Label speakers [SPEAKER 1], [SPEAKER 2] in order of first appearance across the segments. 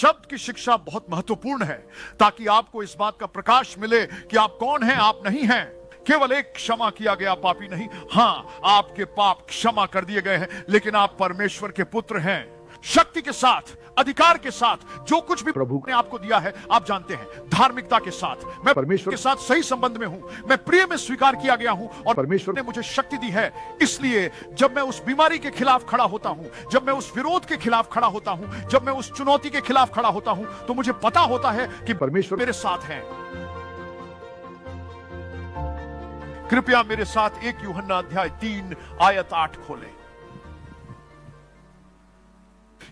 [SPEAKER 1] शब्द की शिक्षा बहुत महत्वपूर्ण है ताकि आपको इस बात का प्रकाश मिले कि आप कौन हैं, आप नहीं हैं। केवल एक क्षमा किया गया पापी नहीं, हां आपके पाप क्षमा कर दिए गए हैं, लेकिन आप परमेश्वर के पुत्र हैं। शक्ति के साथ, अधिकार के साथ, जो कुछ भी प्रभु ने आपको दिया है, आप जानते हैं, धार्मिकता के साथ, मैं परमेश्वर के साथ सही संबंध में हूं, मैं प्रिय में स्वीकार किया गया हूं और परमेश्वर ने मुझे शक्ति दी है। इसलिए जब मैं उस बीमारी के खिलाफ खड़ा होता हूं, जब मैं उस विरोध के खिलाफ खड़ा होता हूं, जब मैं उस चुनौती के खिलाफ खड़ा होता हूं, तो मुझे पता होता है कि परमेश्वर मेरे साथ है। कृपया मेरे साथ 1 यूहन्ना अध्याय 3 आयत 8 खोलें।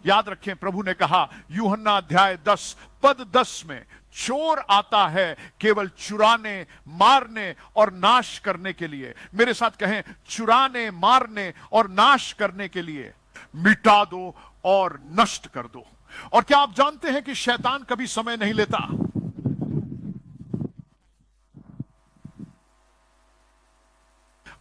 [SPEAKER 1] याद रखें, प्रभु ने कहा यूहन्ना अध्याय 10 पद 10 में, चोर आता है केवल चुराने, मारने और नाश करने के लिए। मेरे साथ कहें, चुराने, मारने और नाश करने के लिए। मिटा दो और नष्ट कर दो। और क्या आप जानते हैं कि शैतान कभी समय नहीं लेता?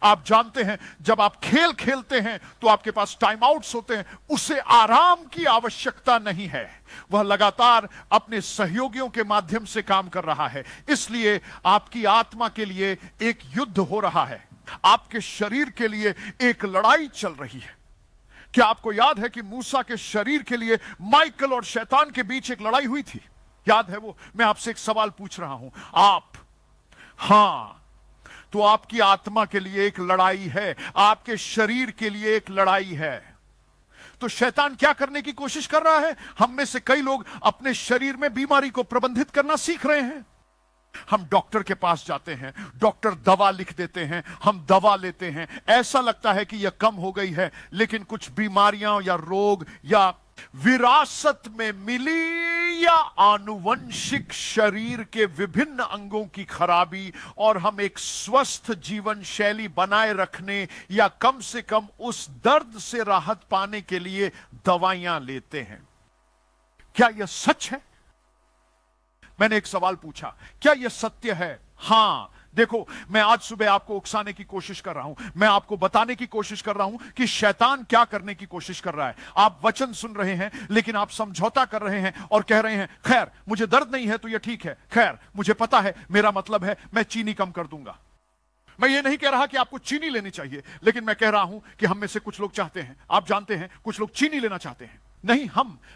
[SPEAKER 1] आप जानते हैं, जब आप खेल खेलते हैं तो आपके पास टाइम आउट्स होते हैं, उसे आराम की आवश्यकता नहीं है। वह लगातार अपने सहयोगियों के माध्यम से काम कर रहा है। इसलिए आपकी आत्मा के लिए एक युद्ध हो रहा है, आपके शरीर के लिए एक लड़ाई चल रही है। क्या आपको याद है कि मूसा के शरीर के लिए माइकल और शैतान के बीच एक लड़ाई हुई थी? याद है वो? मैं आपसे एक सवाल पूछ रहा हूं, हां, तो आपकी आत्मा के लिए एक लड़ाई है, आपके शरीर के लिए एक लड़ाई है। तो शैतान क्या करने की कोशिश कर रहा है? हम में से कई लोग अपने शरीर में बीमारी को प्रबंधित करना सीख रहे हैं। हम डॉक्टर के पास जाते हैं, डॉक्टर दवा लिख देते हैं, हम दवा लेते हैं, ऐसा लगता है कि यह कम हो गई है, लेकिन कुछ बीमारियां या रोग या विरासत में मिली या आनुवंशिक शरीर के विभिन्न अंगों की खराबी, और हम एक स्वस्थ जीवन शैली बनाए रखने या कम से कम उस दर्द से राहत पाने के लिए दवाइयां लेते हैं। क्या यह सच है? मैंने एक सवाल पूछा, क्या यह सत्य है? हां, देखो, मैं आज सुबह आपको उकसाने की कोशिश कर रहा हूं, मैं आपको बताने की कोशिश कर रहा हूं कि शैतान क्या करने की कोशिश कर रहा है। आप वचन सुन रहे हैं, लेकिन आप समझौता कर रहे हैं और कह रहे हैं, खैर मुझे दर्द नहीं है तो यह ठीक है, खैर मुझे पता है, मेरा मतलब है मैं चीनी कम कर दूंगा। मैं ये नहीं कह रहा कि आपको चीनी लेनी चाहिए, लेकिन मैं कह रहा हूं कि हम में से कुछ लोग चाहते हैं, आप जानते हैं, कुछ लोग चीनी लेना चाहते हैं। नहीं,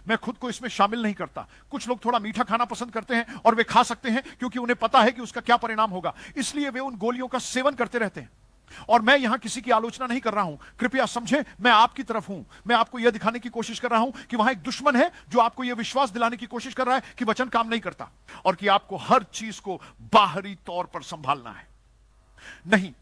[SPEAKER 1] मैं खुद को इसमें शामिल नहीं करता। कुछ लोग थोड़ा मीठा खाना पसंद करते हैं और वे खा सकते हैं क्योंकि उन्हें पता है कि उसका क्या परिणाम होगा, इसलिए वे उन गोलियों का सेवन करते रहते हैं। और मैं यहां किसी की आलोचना नहीं कर रहा हूं, कृपया समझें, मैं आपकी तरफ हूं। मैं आपको यह दिखाने की कोशिश कर रहा हूं कि वहां एक दुश्मन है जो आपको यह विश्वास दिलाने की कोशिश कर रहा है कि वचन काम नहीं करता और कि आपको हर चीज को बाहरी तौर पर संभालना है। नहीं,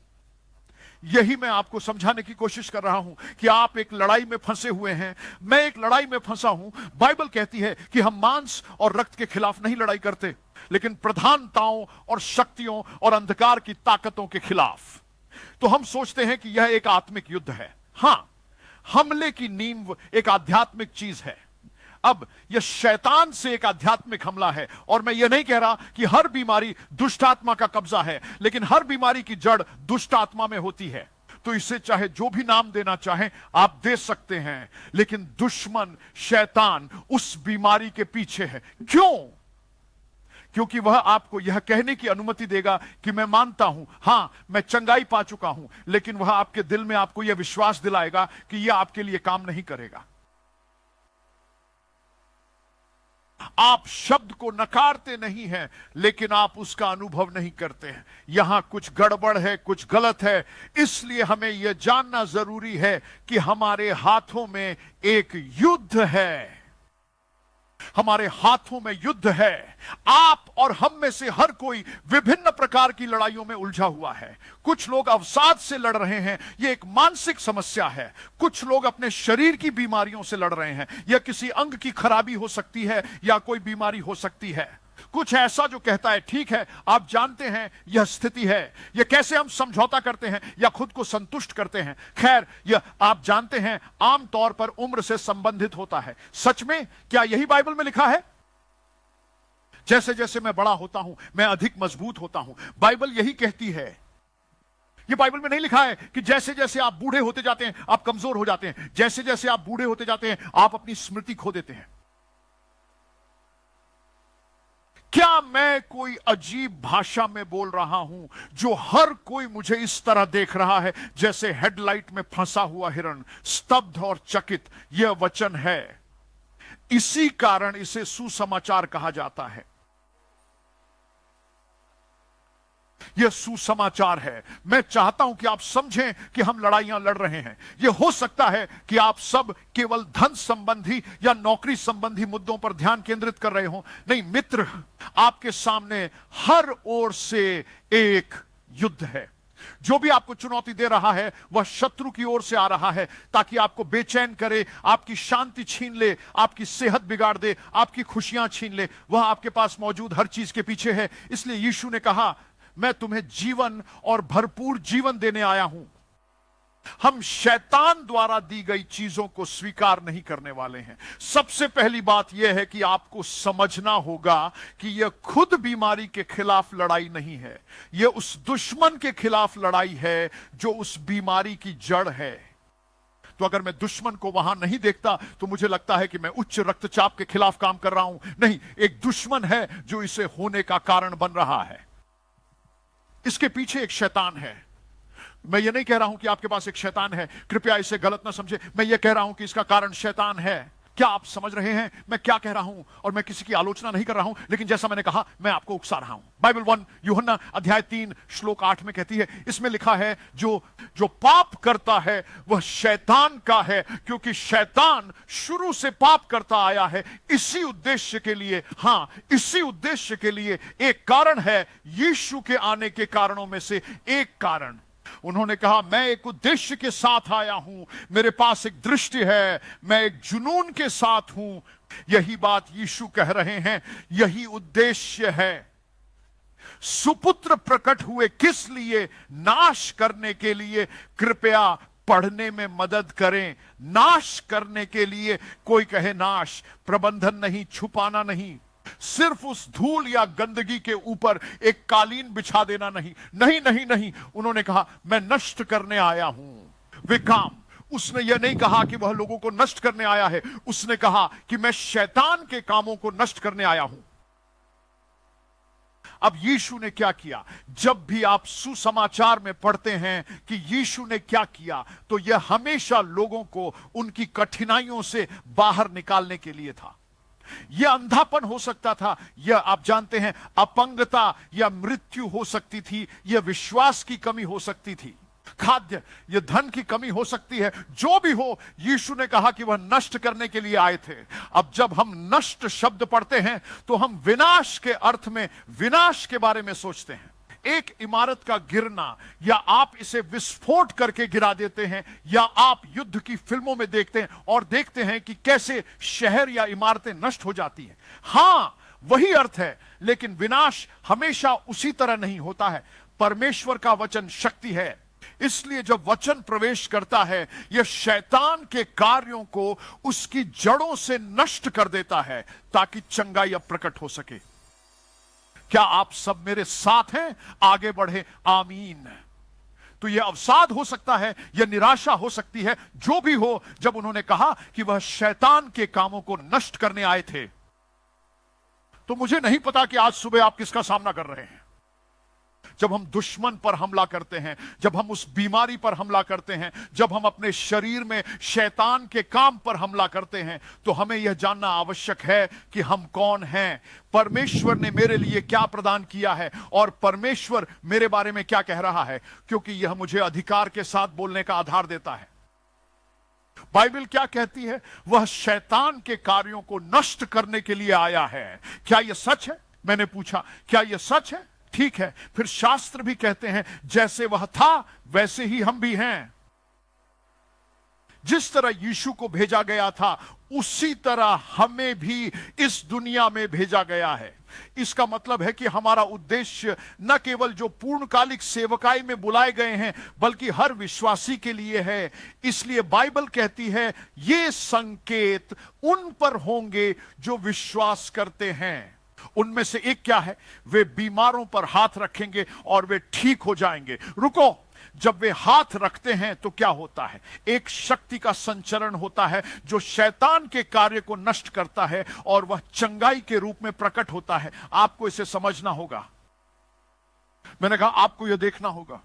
[SPEAKER 1] यही मैं आपको समझाने की कोशिश कर रहा हूं कि आप एक लड़ाई में फंसे हुए हैं, मैं एक लड़ाई में फंसा हूं। बाइबल कहती है कि हम मांस और रक्त के खिलाफ नहीं लड़ाई करते, लेकिन प्रधानताओं और शक्तियों और अंधकार की ताकतों के खिलाफ। तो हम सोचते हैं कि यह एक आत्मिक युद्ध है। हां, हमले की नींव एक आध्यात्मिक चीज है। अब यह शैतान से एक आध्यात्मिक हमला है, और मैं यह नहीं कह रहा कि हर बीमारी दुष्ट आत्मा का कब्जा है, लेकिन हर बीमारी की जड़ दुष्ट आत्मा में होती है। तो इसे चाहे जो भी नाम देना चाहें आप दे सकते हैं, लेकिन दुश्मन शैतान उस बीमारी के पीछे है। क्यों? क्योंकि वह आपको यह कहने की अनुमति देगा कि मैं मानता हूं, हां मैं चंगाई पा चुका हूं, लेकिन वह आपके दिल में आपको यह विश्वास दिलाएगा कि यह आपके लिए काम नहीं करेगा। आप शब्द को नकारते नहीं हैं, लेकिन आप उसका अनुभव नहीं करते हैं। यहां कुछ गड़बड़ है, कुछ गलत है। इसलिए हमें यह जानना जरूरी है कि हमारे हाथों में एक युद्ध है, हमारे हाथों में युद्ध है। आप और हम में से हर कोई विभिन्न प्रकार की लड़ाइयों में उलझा हुआ है। कुछ लोग अवसाद से लड़ रहे हैं, यह एक मानसिक समस्या है। कुछ लोग अपने शरीर की बीमारियों से लड़ रहे हैं, यह किसी अंग की खराबी हो सकती है या कोई बीमारी हो सकती है। कुछ ऐसा जो कहता है, ठीक है आप जानते हैं यह स्थिति है, यह कैसे हम समझौता करते हैं या खुद को संतुष्ट करते हैं। खैर, यह आप जानते हैं आमतौर पर उम्र से संबंधित होता है। सच में क्या यही बाइबल में लिखा है? जैसे जैसे मैं बड़ा होता हूं मैं अधिक मजबूत होता हूं, बाइबल यही कहती है। यह बाइबल में नहीं लिखा है कि जैसे जैसे आप बूढ़े होते जाते हैं आप कमजोर हो जाते हैं, जैसे जैसे आप बूढ़े होते जाते हैं आप अपनी स्मृति खो देते हैं। क्या मैं कोई अजीब भाषा में बोल रहा हूं जो हर कोई मुझे इस तरह देख रहा है जैसे हेडलाइट में फंसा हुआ हिरण, स्तब्ध और चकित? यह वचन है, इसी कारण इसे सुसमाचार कहा जाता है। यह सुसमाचार है। मैं चाहता हूं कि आप समझें कि हम लड़ाइयां लड़ रहे हैं। यह हो सकता है कि आप सब केवल धन संबंधी या नौकरी संबंधी मुद्दों पर ध्यान केंद्रित कर रहे हो। नहीं मित्र, आपके सामने हर ओर से एक युद्ध है। जो भी आपको चुनौती दे रहा है वह शत्रु की ओर से आ रहा है ताकि आपको बेचैन करे, आपकी शांति छीन ले, आपकी सेहत बिगाड़ दे, आपकी खुशियां छीन ले। वह आपके पास मौजूद हर चीज के पीछे है। इसलिए यीशु ने कहा, मैं तुम्हें जीवन और भरपूर जीवन देने आया हूं। हम शैतान द्वारा दी गई चीजों को स्वीकार नहीं करने वाले हैं। सबसे पहली बात यह है कि आपको समझना होगा कि यह खुद बीमारी के खिलाफ लड़ाई नहीं है, यह उस दुश्मन के खिलाफ लड़ाई है जो उस बीमारी की जड़ है। तो अगर मैं दुश्मन को वहां नहीं देखता तो मुझे लगता है कि मैं उच्च रक्तचाप के खिलाफ काम कर रहा हूं। नहीं, एक दुश्मन है जो इसे होने का कारण बन रहा है। इसके पीछे एक शैतान है। मैं ये नहीं कह रहा हूं कि आपके पास एक शैतान है, कृपया इसे गलत ना समझे। मैं ये कह रहा हूं कि इसका कारण शैतान है। क्या आप समझ रहे हैं मैं क्या कह रहा हूं? और मैं किसी की आलोचना नहीं कर रहा हूं, लेकिन जैसा मैंने कहा, मैं आपको उकसा रहा हूं। बाइबल 1 यूहन्ना अध्याय 3 श्लोक 8 में कहती है, इसमें लिखा है, जो पाप करता है वह शैतान का है, क्योंकि शैतान शुरू से पाप करता आया है। इसी उद्देश्य के लिए, हां, इसी उद्देश्य के लिए एक कारण है, यीशु के आने के कारणों में से एक कारण। उन्होंने कहा, मैं एक उद्देश्य के साथ आया हूं, मेरे पास एक दृष्टि है, मैं एक जुनून के साथ हूं। यही बात यीशु कह रहे हैं, यही उद्देश्य है। सुपुत्र प्रकट हुए किस लिए? नाश करने के लिए। कृपया पढ़ने में मदद करें। नाश करने के लिए। कोई कहे नाश, प्रबंधन नहीं, छुपाना नहीं, सिर्फ उस धूल या गंदगी के ऊपर एक कालीन बिछा देना नहीं। नहीं नहीं नहीं, उन्होंने कहा, मैं नष्ट करने आया हूं वे काम। उसने यह नहीं कहा कि वह लोगों को नष्ट करने आया है, उसने कहा कि मैं शैतान के कामों को नष्ट करने आया हूं। अब यीशु ने क्या किया? जब भी आप सुसमाचार में पढ़ते हैं कि यीशु ने क्या किया, तो यह हमेशा लोगों को उनकी कठिनाइयों से बाहर निकालने के लिए था। यह अंधापन हो सकता था, यह आप जानते हैं अपंगता या मृत्यु हो सकती थी, यह विश्वास की कमी हो सकती थी, खाद्य या धन की कमी हो सकती है। जो भी हो, यीशु ने कहा कि वह नष्ट करने के लिए आए थे। अब जब हम नष्ट शब्द पढ़ते हैं तो हम विनाश के अर्थ में, विनाश के बारे में सोचते हैं। एक इमारत का गिरना, या आप इसे विस्फोट करके गिरा देते हैं, या आप युद्ध की फिल्मों में देखते हैं और देखते हैं कि कैसे शहर या इमारतें नष्ट हो जाती हैं। हां, वही अर्थ है, लेकिन विनाश हमेशा उसी तरह नहीं होता है। परमेश्वर का वचन शक्ति है, इसलिए जब वचन प्रवेश करता है, यह शैतान के कार्यों को उसकी जड़ों से नष्ट कर देता है ताकि चंगाई प्रकट हो सके। क्या आप सब मेरे साथ हैं? आगे बढ़े, आमीन। तो यह अवसाद हो सकता है, यह निराशा हो सकती है, जो भी हो। जब उन्होंने कहा कि वह शैतान के कामों को नष्ट करने आए थे, तो मुझे नहीं पता कि आज सुबह आप किसका सामना कर रहे हैं। जब हम दुश्मन पर हमला करते हैं, जब हम उस बीमारी पर हमला करते हैं, जब हम अपने शरीर में शैतान के काम पर हमला करते हैं, तो हमें यह जानना आवश्यक है कि हम कौन हैं, परमेश्वर ने मेरे लिए क्या प्रदान किया है, और परमेश्वर मेरे बारे में क्या कह रहा है, क्योंकि यह मुझे अधिकार के साथ बोलने का आधार देता है। बाइबल क्या कहती है? वह शैतान के कार्यों को नष्ट करने के लिए आया है। क्या यह सच है? मैंने पूछा, क्या यह सच है? ठीक है, फिर शास्त्र भी कहते हैं, जैसे वह था वैसे ही हम भी हैं। जिस तरह यीशु को भेजा गया था, उसी तरह हमें भी इस दुनिया में भेजा गया है। इसका मतलब है कि हमारा उद्देश्य न केवल जो पूर्णकालिक सेवकाई में बुलाए गए हैं, बल्कि हर विश्वासी के लिए है। इसलिए बाइबल कहती है, ये संकेत उन पर होंगे जो विश्वास करते हैं। उनमें से एक क्या है? वे बीमारों पर हाथ रखेंगे और वे ठीक हो जाएंगे। रुको, जब वे हाथ रखते हैं तो क्या होता है? एक शक्ति का संचरण होता है जो शैतान के कार्य को नष्ट करता है और वह चंगाई के रूप में प्रकट होता है। आपको इसे समझना होगा। मैंने कहा आपको यह देखना होगा।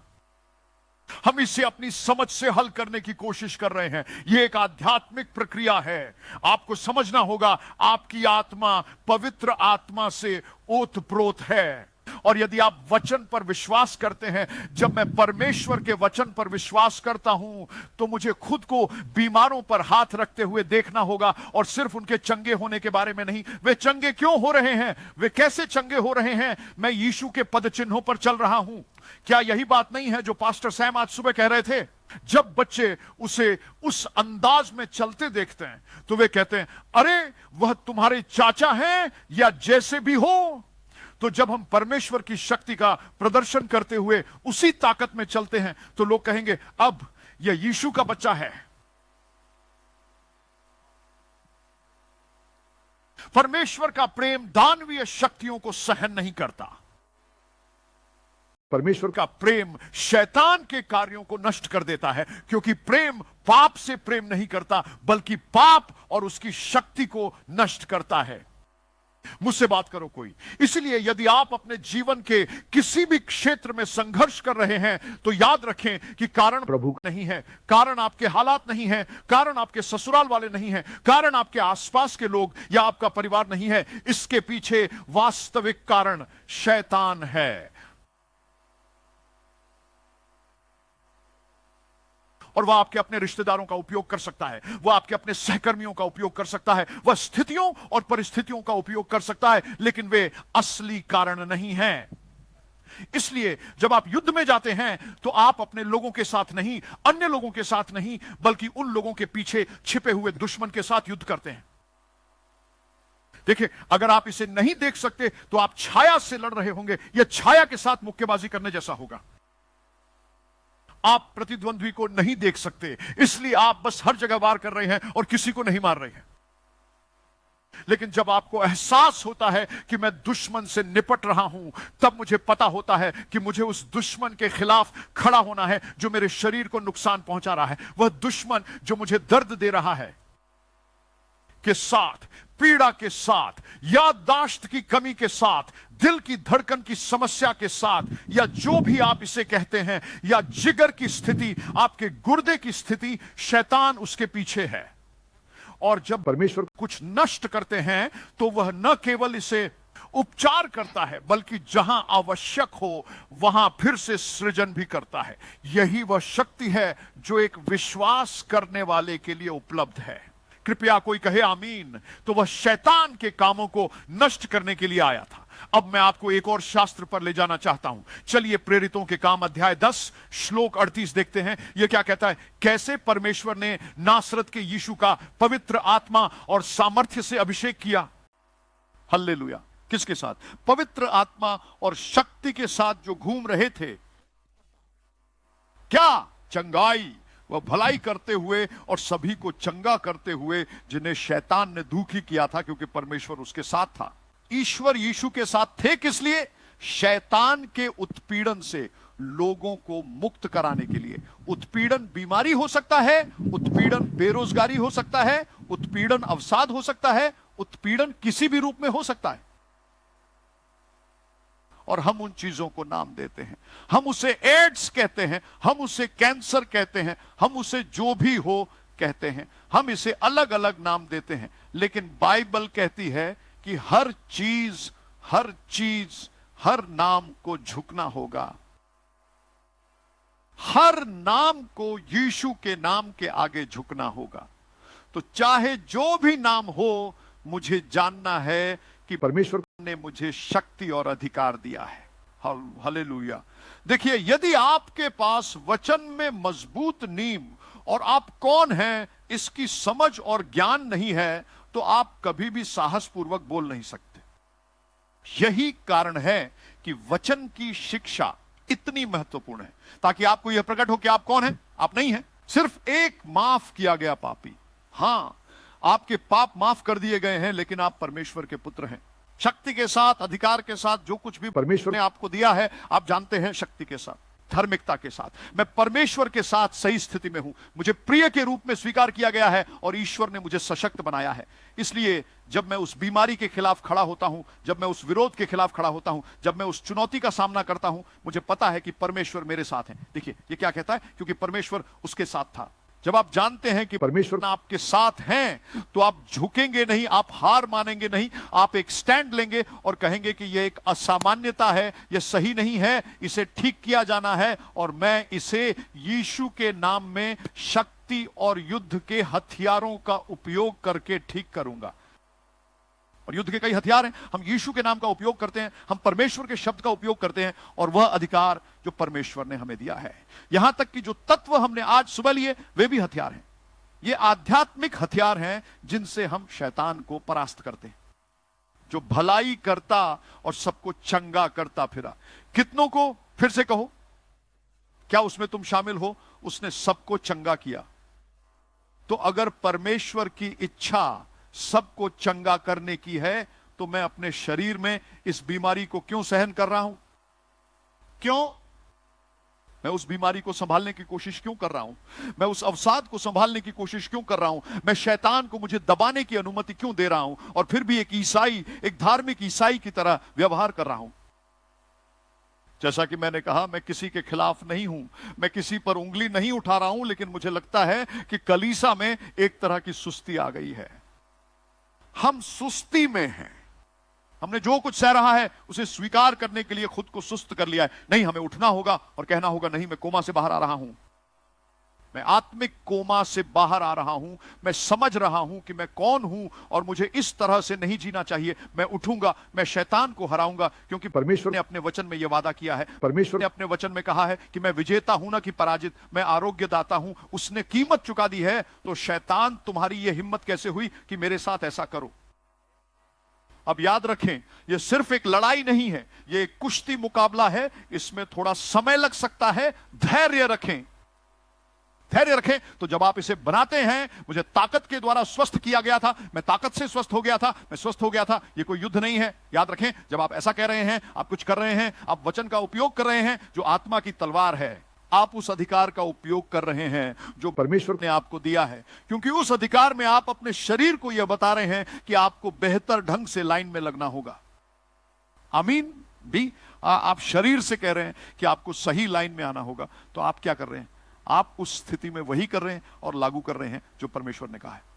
[SPEAKER 1] हम इसे अपनी समझ से हल करने की कोशिश कर रहे हैं। यह एक आध्यात्मिक प्रक्रिया है। आपको समझना होगा, आपकी आत्मा पवित्र आत्मा से ओतप्रोत है। और यदि आप वचन पर विश्वास करते हैं, जब मैं परमेश्वर के वचन पर विश्वास करता हूं तो मुझे खुद को बीमारों पर हाथ रखते हुए देखना होगा। और सिर्फ उनके चंगे होने के बारे में नहीं, वे चंगे क्यों हो रहे हैं, वे कैसे चंगे हो रहे हैं। मैं यीशु के पद चिन्हों पर चल रहा हूं। क्या यही बात नहीं है जो पास्टर सैम आज सुबह कह रहे थे? जब बच्चे उसे उस अंदाज में चलते देखते हैं तो वे कहते हैं, अरे वह तुम्हारे चाचा हैं या जैसे भी हो। तो जब हम परमेश्वर की शक्ति का प्रदर्शन करते हुए उसी ताकत में चलते हैं तो लोग कहेंगे, अब यह यीशु का बच्चा है। परमेश्वर का प्रेम दानवीय शक्तियों को सहन नहीं करता। परमेश्वर का प्रेम शैतान के कार्यों को नष्ट कर देता है, क्योंकि प्रेम पाप से प्रेम नहीं करता, बल्कि पाप और उसकी शक्ति को नष्ट करता है। मुझसे बात करो कोई। इसलिए यदि आप अपने जीवन के किसी भी क्षेत्र में संघर्ष कर रहे हैं तो याद रखें कि कारण प्रभु नहीं है, कारण आपके हालात नहीं है, कारण आपके ससुराल वाले नहीं है, कारण आपके आसपास के लोग या आपका परिवार नहीं है। इसके पीछे वास्तविक कारण शैतान है। और वह आपके अपने रिश्तेदारों का उपयोग कर सकता है, वह आपके अपने सहकर्मियों का उपयोग कर सकता है, वह स्थितियों और परिस्थितियों का उपयोग कर सकता है, लेकिन वे असली कारण नहीं हैं। इसलिए जब आप युद्ध में जाते हैं तो आप अपने लोगों के साथ नहीं, अन्य लोगों के साथ नहीं, बल्कि उन लोगों के पीछे छिपे हुए दुश्मन के साथ युद्ध करते हैं। देखिए, अगर आप इसे नहीं देख सकते तो आप छाया से लड़ रहे होंगे। यह छाया के साथ मुक्केबाजी करने जैसा होगा। आप प्रतिद्वंद्वी को नहीं देख सकते, इसलिए आप बस हर जगह वार कर रहे हैं और किसी को नहीं मार रहे हैं। लेकिन जब आपको एहसास होता है कि मैं दुश्मन से निपट रहा हूं, तब मुझे पता होता है कि मुझे उस दुश्मन के खिलाफ खड़ा होना है जो मेरे शरीर को नुकसान पहुंचा रहा है। वह दुश्मन जो मुझे दर्द दे रहा है के साथ, पीड़ा के साथ, याददाश्त की कमी के साथ, दिल की धड़कन की समस्या के साथ, या जो भी आप इसे कहते हैं, या जिगर की स्थिति, आपके गुर्दे की स्थिति, शैतान उसके पीछे है। और जब परमेश्वर कुछ नष्ट करते हैं तो वह न केवल इसे उपचार करता है, बल्कि जहां आवश्यक हो वहां फिर से सृजन भी करता है। यही वह शक्ति है जो एक विश्वास करने वाले के लिए उपलब्ध है। कृपया कोई कहे आमीन। तो वह शैतान के कामों को नष्ट करने के लिए आया था। अब मैं आपको एक और शास्त्र पर ले जाना चाहता हूं। चलिए प्रेरितों के काम अध्याय 10 श्लोक 38 देखते हैं। यह क्या कहता है? कैसे परमेश्वर ने नासरत के यीशु का पवित्र आत्मा और सामर्थ्य से अभिषेक किया। हल्लेलुया। किसके साथ? पवित्र आत्मा और शक्ति के साथ जो घूम रहे थे। क्या? चंगाई, वह भलाई करते हुए और सभी को चंगा करते हुए जिन्हें शैतान ने दुखी किया था, क्योंकि परमेश्वर उसके साथ था। ईश्वर यीशु के साथ थे किस लिए? शैतान के उत्पीड़न से लोगों को मुक्त कराने के लिए। उत्पीड़न बीमारी हो सकता है, उत्पीड़न बेरोजगारी हो सकता है, उत्पीड़न अवसाद हो सकता है, उत्पीड़न किसी भी रूप में हो सकता है। और हम उन चीजों को नाम देते हैं। हम उसे एड्स कहते हैं, हम उसे कैंसर कहते हैं, हम उसे जो भी हो कहते हैं। हम इसे अलग अलग नाम देते हैं, लेकिन बाइबल कहती है कि हर चीज हर नाम को झुकना होगा। हर नाम को यीशु के नाम के आगे झुकना होगा। तो चाहे जो भी नाम हो, मुझे जानना है कि परमेश्वर ने मुझे शक्ति और अधिकार दिया है। हालेलुया। देखिए, यदि आपके पास वचन में मजबूत नींव और आप कौन हैं इसकी समझ और ज्ञान नहीं है, तो आप कभी भी साहसपूर्वक बोल नहीं सकते। यही कारण है कि वचन की शिक्षा इतनी महत्वपूर्ण है, ताकि आपको यह प्रकट हो कि आप कौन हैं। आप नहीं हैं, सिर्फ एक माफ किया गया पापी। हां, आपके पाप माफ कर दिए गए हैं, लेकिन आप परमेश्वर के पुत्र हैं। शक्ति के साथ, अधिकार के साथ, जो कुछ भी परमेश्वर ने आपको दिया है, आप जानते हैं, शक्ति के साथ। धार्मिकता के साथ, मैं परमेश्वर के साथ सही स्थिति में हूं, मुझे प्रिय के रूप में स्वीकार किया गया है और ईश्वर ने मुझे सशक्त बनाया है। इसलिए जब मैं उस बीमारी के खिलाफ खड़ा होता हूं, जब मैं उस विरोध के खिलाफ खड़ा होता हूं, जब मैं उस चुनौती का सामना करता हूं, मुझे पता है कि परमेश्वर मेरे साथ है। देखिए ये क्या कहता है, क्योंकि परमेश्वर उसके साथ था। जब आप जानते हैं कि परमेश्वर आपके साथ हैं, तो आप झुकेंगे नहीं, आप हार मानेंगे नहीं, आप एक स्टैंड लेंगे और कहेंगे कि यह एक असामान्यता है, यह सही नहीं है, इसे ठीक किया जाना है और मैं इसे यीशु के नाम में शक्ति और युद्ध के हथियारों का उपयोग करके ठीक करूंगा। और युद्ध के कई हथियार हैं, हम यीशु के नाम का उपयोग करते हैं, हम परमेश्वर के शब्द का उपयोग करते हैं और वह अधिकार जो परमेश्वर ने हमें दिया है। यहां तक कि जो तत्व हमने आज सुबह लिए वे भी हथियार हैं। ये आध्यात्मिक हथियार हैं जिनसे हम शैतान को परास्त करते हैं, जो भलाई करता और सबको चंगा करता फिरा। कितनों को, फिर से कहो, क्या उसमें तुम शामिल हो? उसने सबको चंगा किया। तो अगर परमेश्वर की इच्छा सबको चंगा करने की है, तो मैं अपने शरीर में इस बीमारी को क्यों सहन कर रहा हूं? क्यों मैं उस बीमारी को संभालने की कोशिश क्यों कर रहा हूं? मैं उस अवसाद को संभालने की कोशिश क्यों कर रहा हूं? मैं शैतान को मुझे दबाने की अनुमति क्यों दे रहा हूं और फिर भी एक ईसाई, एक धार्मिक ईसाई की तरह व्यवहार कर रहा हूं? जैसा कि मैंने कहा, मैं किसी के खिलाफ नहीं हूं, मैं किसी पर उंगली नहीं उठा रहा हूं, लेकिन मुझे लगता है कि कलीसा में एक तरह की सुस्ती आ गई है। हम सुस्ती में हैं। हमने जो कुछ सह रहा है उसे स्वीकार करने के लिए खुद को सुस्त कर लिया है। नहीं, हमें उठना होगा और कहना होगा, नहीं, मैं कोमा से बाहर आ रहा हूं, मैं आत्मिक कोमा से बाहर आ रहा हूं, मैं समझ रहा हूं कि मैं कौन हूं और मुझे इस तरह से नहीं जीना चाहिए। मैं उठूंगा, मैं शैतान को हराऊंगा, क्योंकि परमेश्वर ने अपने वचन में यह वादा किया है। परमेश्वर ने अपने वचन में कहा है कि मैं विजेता हूं ना कि पराजित, मैं आरोग्यदाता हूं। उसने कीमत चुका दी है, तो शैतान तुम्हारी यह हिम्मत कैसे हुई कि मेरे साथ ऐसा करो? अब याद रखें, यह सिर्फ एक लड़ाई नहीं है, यह एक कुश्ती मुकाबला है। इसमें थोड़ा समय लग सकता है। धैर्य रखें, धैर्य रखें। तो जब आप इसे बनाते हैं, मुझे ताकत के द्वारा स्वस्थ किया गया था, मैं ताकत से स्वस्थ हो गया था, मैं स्वस्थ हो गया था, यह कोई युद्ध नहीं है। याद रखें, जब आप ऐसा कह रहे हैं, आप कुछ कर रहे हैं, आप वचन का उपयोग कर रहे हैं जो आत्मा की तलवार है, आप उस अधिकार का उपयोग कर रहे हैं जो परमेश्वर ने आपको दिया है, क्योंकि उस अधिकार में आप अपने शरीर को यह बता रहे हैं कि आपको बेहतर ढंग से लाइन में लगना होगा। आमीन भी आप शरीर से कह रहे हैं कि आपको सही लाइन में आना होगा, तो आप क्या कर रहे हैं? आप उस स्थिति में वही कर रहे हैं और लागू कर रहे हैं जो परमेश्वर ने कहा है।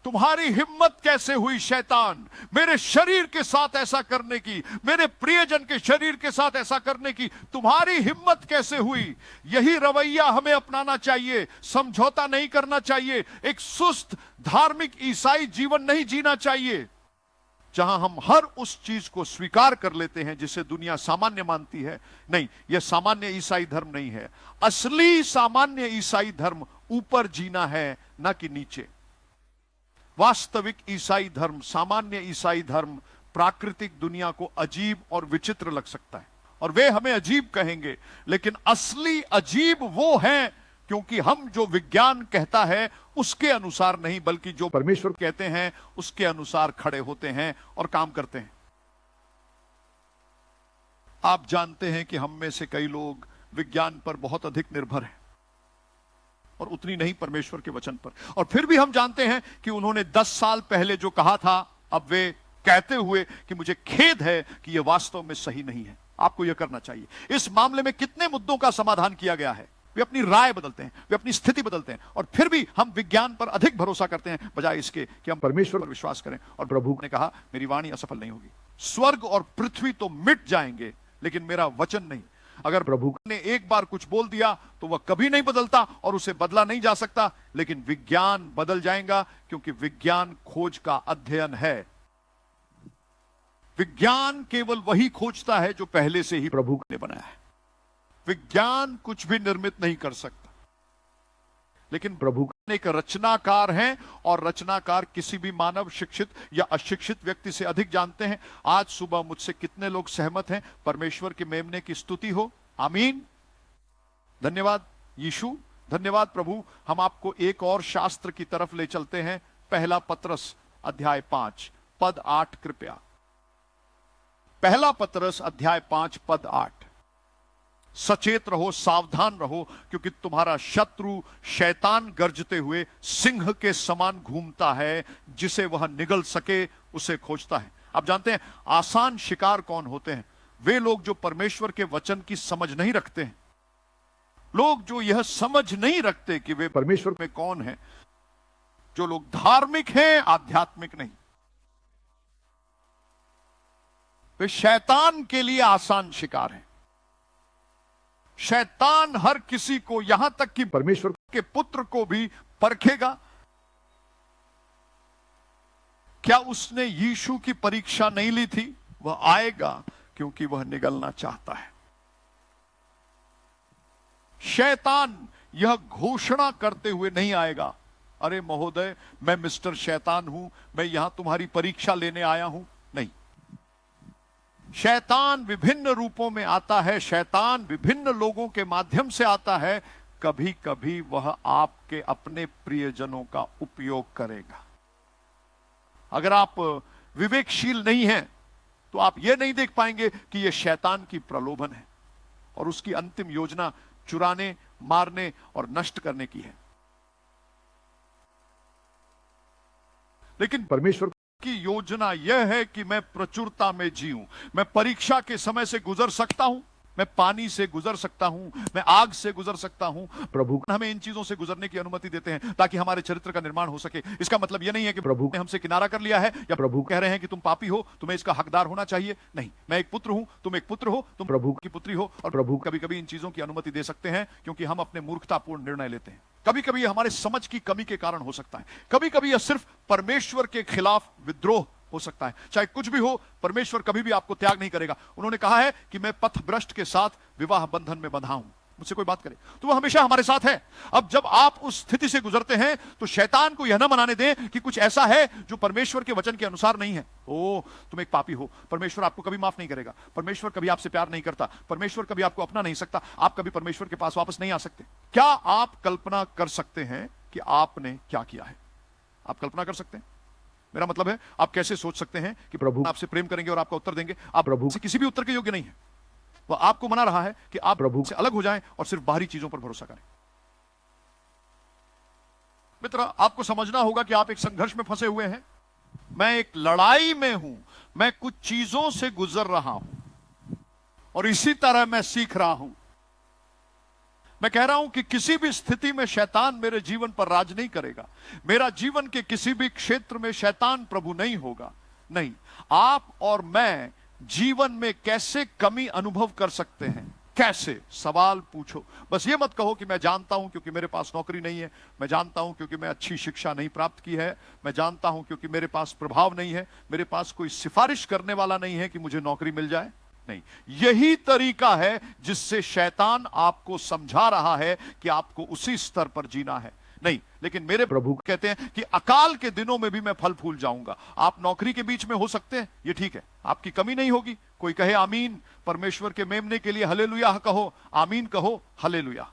[SPEAKER 1] तुम्हारी हिम्मत कैसे हुई शैतान, मेरे शरीर के साथ ऐसा करने की, मेरे प्रियजन के शरीर के साथ ऐसा करने की? तुम्हारी हिम्मत कैसे हुई? यही रवैया हमें अपनाना चाहिए। समझौता नहीं करना चाहिए। एक सुस्त धार्मिक ईसाई जीवन नहीं जीना चाहिए, जहां हम हर उस चीज को स्वीकार कर लेते हैं जिसे दुनिया सामान्य मानती है। नहीं, यह सामान्य ईसाई धर्म नहीं है। असली सामान्य ईसाई धर्म ऊपर जीना है, ना कि नीचे। वास्तविक ईसाई धर्म, सामान्य ईसाई धर्म प्राकृतिक दुनिया को अजीब और विचित्र लग सकता है और वे हमें अजीब कहेंगे, लेकिन असली अजीब वो हैं क्योंकि हम जो विज्ञान कहता है उसके अनुसार नहीं, बल्कि जो परमेश्वर कहते हैं उसके अनुसार खड़े होते हैं और काम करते हैं। आप जानते हैं कि हम में से कई लोग विज्ञान पर बहुत अधिक निर्भर हैं और उतनी नहीं परमेश्वर के वचन पर। और फिर भी हम जानते हैं कि उन्होंने 10 साल पहले जो कहा था, अब वे कहते हुए कि मुझे खेद है कि यह वास्तव में सही नहीं है। आपको यह करना चाहिए। इस मामले में कितने मुद्दों का समाधान किया गया है। वे अपनी राय बदलते हैं, वे अपनी स्थिति बदलते हैं और फिर भी हम विज्ञान पर अधिक भरोसा करते हैं बजाय इसके कि हम परमेश्वर पर विश्वास करें। और प्रभु ने कहा, मेरी वाणी असफल नहीं होगी। स्वर्ग और पृथ्वी तो मिट जाएंगे, लेकिन मेरा वचन नहीं। अगर प्रभु ने एक बार कुछ बोल दिया तो वह कभी नहीं बदलता और उसे बदला नहीं जा सकता, लेकिन विज्ञान बदल जाएगा, क्योंकि विज्ञान खोज का अध्ययन है। विज्ञान केवल वही खोजता है जो पहले से ही प्रभु ने बनाया है। विज्ञान कुछ भी निर्मित नहीं कर सकता, लेकिन प्रभु एक रचनाकार हैं और रचनाकार किसी भी मानव, शिक्षित या अशिक्षित व्यक्ति से अधिक जानते हैं। आज सुबह मुझसे कितने लोग सहमत हैं? परमेश्वर के मेमने की स्तुति हो। आमीन। धन्यवाद यीशु, धन्यवाद प्रभु। हम आपको एक और शास्त्र की तरफ ले चलते हैं। पहला पतरस अध्याय 5 पद 8 कृपया। पहला पतरस अध्याय 5 पद 8। सचेत रहो, सावधान रहो, क्योंकि तुम्हारा शत्रु शैतान गरजते हुए सिंह के समान घूमता है, जिसे वह निगल सके उसे खोजता है। आप जानते हैं आसान शिकार कौन होते हैं? वे लोग जो परमेश्वर के वचन की समझ नहीं रखते हैं, लोग जो यह समझ नहीं रखते कि वे परमेश्वर में कौन है, जो लोग धार्मिक हैं आध्यात्मिक नहीं। वे शैतान के लिए आसान शिकार हैं। शैतान हर किसी को, यहां तक कि परमेश्वर के पुत्र को भी परखेगा। क्या उसने यीशु की परीक्षा नहीं ली थी? वह आएगा क्योंकि वह निगलना चाहता है। शैतान यह घोषणा करते हुए नहीं आएगा, अरे महोदय मैं मिस्टर शैतान हूं, मैं यहां तुम्हारी परीक्षा लेने आया हूं। नहीं, शैतान विभिन्न रूपों में आता है, शैतान विभिन्न लोगों के माध्यम से आता है। कभी कभी वह आपके अपने प्रियजनों का उपयोग करेगा। अगर आप विवेकशील नहीं हैं तो आप यह नहीं देख पाएंगे कि यह शैतान की प्रलोभन है और उसकी अंतिम योजना चुराने, मारने और नष्ट करने की है। लेकिन परमेश्वर की योजना यह है कि मैं प्रचुरता में जीऊं, मैं परीक्षा के समय से गुजर सकता हूं, मैं पानी से गुजर सकता हूं, मैं आग से गुजर सकता हूं। प्रभु हमें इन चीजों से गुजरने की अनुमति देते हैं ताकि हमारे चरित्र का निर्माण हो सके। इसका मतलब यह नहीं है कि प्रभु ने हमसे किनारा कर लिया है या प्रभु कह रहे हैं कि तुम पापी हो, तुम्हें इसका हकदार होना चाहिए। नहीं, मैं एक पुत्र हूं, तुम एक पुत्र हो, तुम प्रभु की पुत्री हो। और प्रभु कभी कभी इन चीजों की अनुमति दे सकते हैं क्योंकि हम अपने मूर्खतापूर्ण निर्णय लेते हैं। कभी कभी यह हमारे समझ की कमी के कारण हो सकता है, कभी कभी यह सिर्फ परमेश्वर के खिलाफ विद्रोह हो सकता है। चाहे कुछ भी हो, परमेश्वर कभी भी आपको त्याग नहीं करेगा। उन्होंने कहा है कि मैं पथभ्रष्ट के साथ विवाह बंधन में बंधा हूं। मुझसे कोई बात करे तो वो हमेशा हमारे साथ है। अब जब आप उस स्थिति से गुजरते हैं तो शैतान को यह ना मनाने दें कि कुछ ऐसा है जो परमेश्वर के वचन के अनुसार नहीं है। ओ, तुम एक पापी हो, परमेश्वर आपको कभी माफ नहीं करेगा, परमेश्वर कभी आपसे प्यार नहीं करता, परमेश्वर कभी आपको अपना नहीं सकता, आप कभी परमेश्वर के पास वापस नहीं आ सकते। क्या आप कल्पना कर सकते हैं कि आपने क्या किया है? आप कल्पना कर सकते हैं? मेरा मतलब है आप कैसे सोच सकते हैं कि प्रभु आपसे प्रेम करेंगे और आपका उत्तर देंगे? आप प्रभु से किसी भी उत्तर के योग्य नहीं है। वह आपको मना रहा है कि आप प्रभु से अलग हो जाएं और सिर्फ बाहरी चीजों पर भरोसा करें। मित्र, आपको समझना होगा कि आप एक संघर्ष में फंसे हुए हैं। मैं एक लड़ाई में हूं, मैं कुछ चीजों से गुजर रहा हूं और इसी तरह मैं सीख रहा हूं। मैं कह रहा हूं कि किसी भी स्थिति में शैतान मेरे जीवन पर राज नहीं करेगा। मेरा जीवन के किसी भी क्षेत्र में शैतान प्रभु नहीं होगा। नहीं, आप और मैं जीवन में कैसे कमी अनुभव कर सकते हैं? कैसे? सवाल पूछो। बस ये मत कहो कि मैं जानता हूं क्योंकि मेरे पास नौकरी नहीं है, मैं जानता हूं क्योंकि मैं अच्छी शिक्षा नहीं प्राप्त की है, मैं जानता हूं क्योंकि मेरे पास प्रभाव नहीं है, मेरे पास कोई सिफारिश करने वाला नहीं है कि मुझे नौकरी मिल जाए। नहीं, यही तरीका है जिससे शैतान आपको समझा रहा है कि आपको उसी स्तर पर जीना है। नहीं, लेकिन मेरे प्रभु कहते हैं कि अकाल के दिनों में भी मैं फल फूल जाऊंगा। आप नौकरी के बीच में हो सकते हैं, ये ठीक है, आपकी कमी नहीं होगी। कोई कहे आमीन, परमेश्वर के मेमने के लिए हल्लेलुया कहो, आमीन कहो, हल्लेलुया।